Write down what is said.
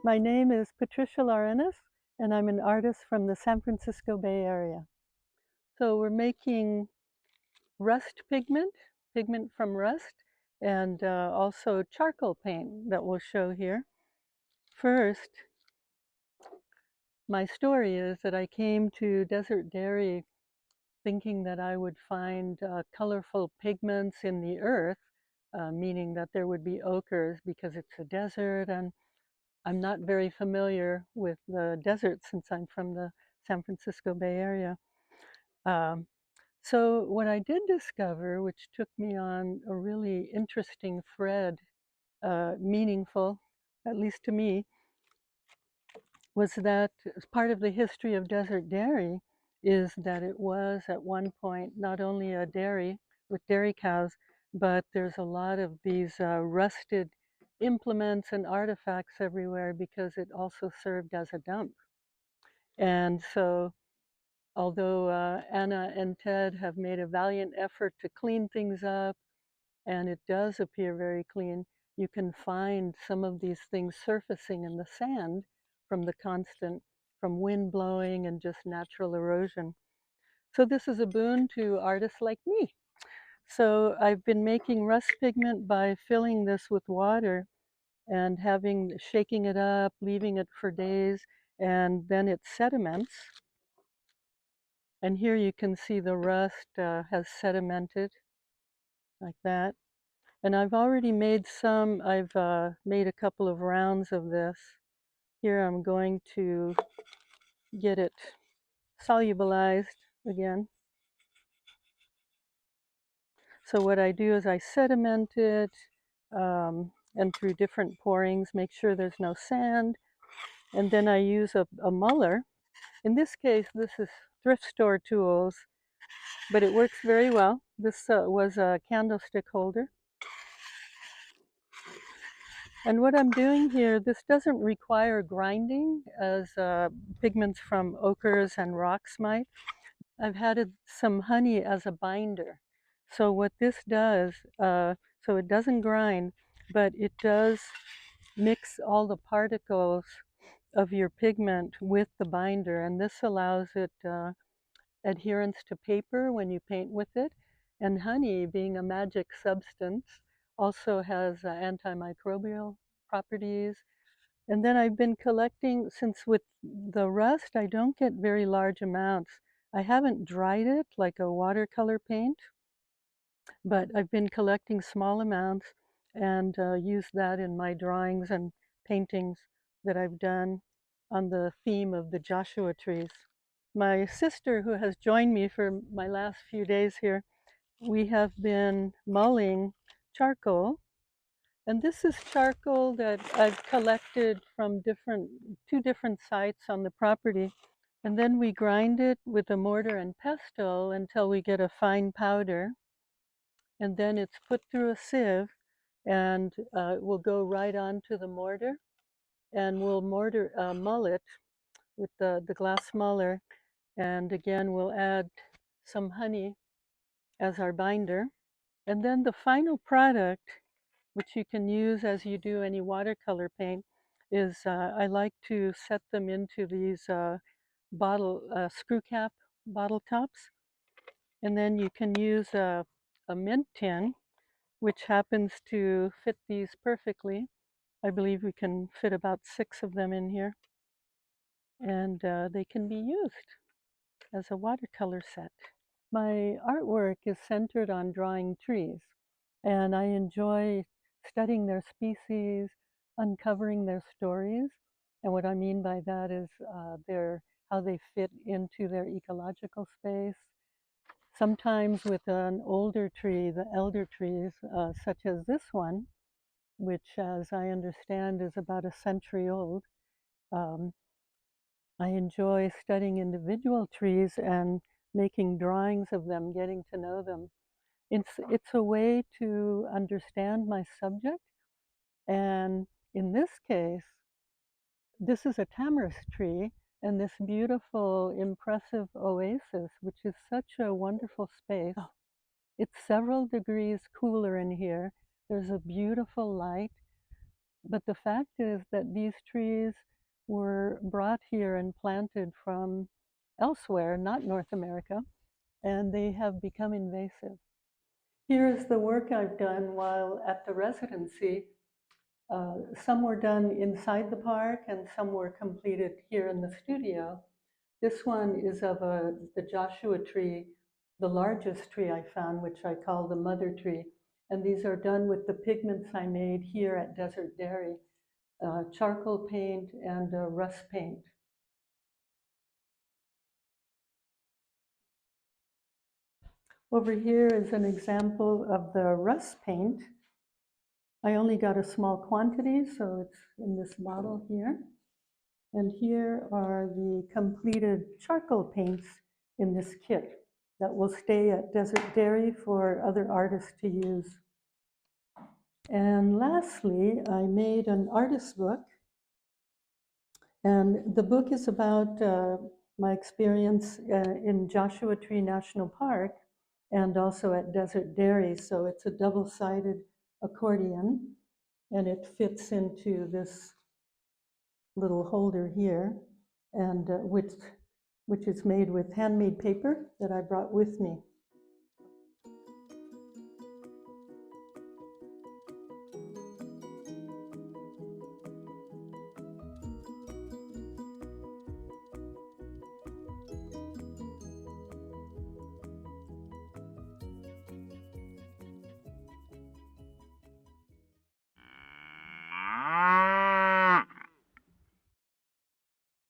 My name is Patricia Larenas, and I'm an artist from the San Francisco Bay Area. So we're making rust pigment from rust, and also charcoal paint that we'll show here. First, my story is that I came to Desert Dairy thinking that I would find colorful pigments in the earth, meaning that there would be ochres because it's a desert, and I'm not very familiar with the desert since I'm from the San Francisco Bay Area. Um, so what I did discover, which took me on a really interesting thread, meaningful, at least to me, was that part of the history of Desert Dairy is that it was at one point not only a dairy with dairy cows, but there's a lot of these rusted implements and artifacts everywhere because it also served as a dump. And so, although Anna and Ted have made a valiant effort to clean things up, and it does appear very clean, you can find some of these things surfacing in the sand from wind blowing and just natural erosion. So this is a boon to artists like me. So I've been making rust pigment by filling this with water and shaking it up, leaving it for days, and then it sediments. And here you can see the rust has sedimented like that. And I've already made I've made a couple of rounds of this. Here I'm going to get it solubilized again. So what I do is I sediment it, and through different pourings, make sure there's no sand. And then I use a muller. In this case, this is thrift store tools, but it works very well. This was a candlestick holder. And what I'm doing here, this doesn't require grinding as pigments from ochres and rocks might. I've added some honey as a binder. So what this does, so it doesn't grind, but it does mix all the particles of your pigment with the binder, and this allows it adherence to paper when you paint with it. And honey, being a magic substance, also has antimicrobial properties. And then I've been collecting, since with the rust, I don't get very large amounts. I haven't dried it like a watercolor paint, but I've been collecting small amounts and use that in my drawings and paintings that I've done on the theme of the Joshua trees. My sister, who has joined me for my last few days here, we have been mulling charcoal. And this is charcoal that I've collected from two different sites on the property. And then we grind it with a mortar and pestle until we get a fine powder. And then it's put through a sieve, and it will go right onto the mortar. And we'll mull it with the glass muller. And again, we'll add some honey as our binder. And then the final product, which you can use as you do any watercolor paint, is I like to set them into these screw cap bottle tops. And then you can use a mint tin, which happens to fit these perfectly. I believe we can fit about 6 of them in here. And they can be used as a watercolor set. My artwork is centered on drawing trees, and I enjoy studying their species, uncovering their stories. And what I mean by that is how they fit into their ecological space. Sometimes with an older tree, the elder trees, such as this one, which as I understand is about a century old, um, I enjoy studying individual trees and making drawings of them, getting to know them. It's a way to understand my subject. And in this case, this is a tamarisk tree and this beautiful, impressive oasis, which is such a wonderful space. It's several degrees cooler in here. There's a beautiful light. But the fact is that these trees were brought here and planted from elsewhere, not North America, and they have become invasive. Here is the work I've done while at the residency. Some were done inside the park and some were completed here in the studio. This one is of the Joshua tree, the largest tree I found, which I call the mother tree. And these are done with the pigments I made here at Desert Dairy, charcoal paint and rust paint. Over here is an example of the rust paint. I only got a small quantity, so it's in this bottle here. And here are the completed charcoal paints in this kit that will stay at Desert Dairy for other artists to use. And lastly, I made an artist's book. And the book is about my experience in Joshua Tree National Park and also at Desert Dairy. So it's a double-sided accordion, and it fits into this little holder here, and which is made with handmade paper that I brought with me.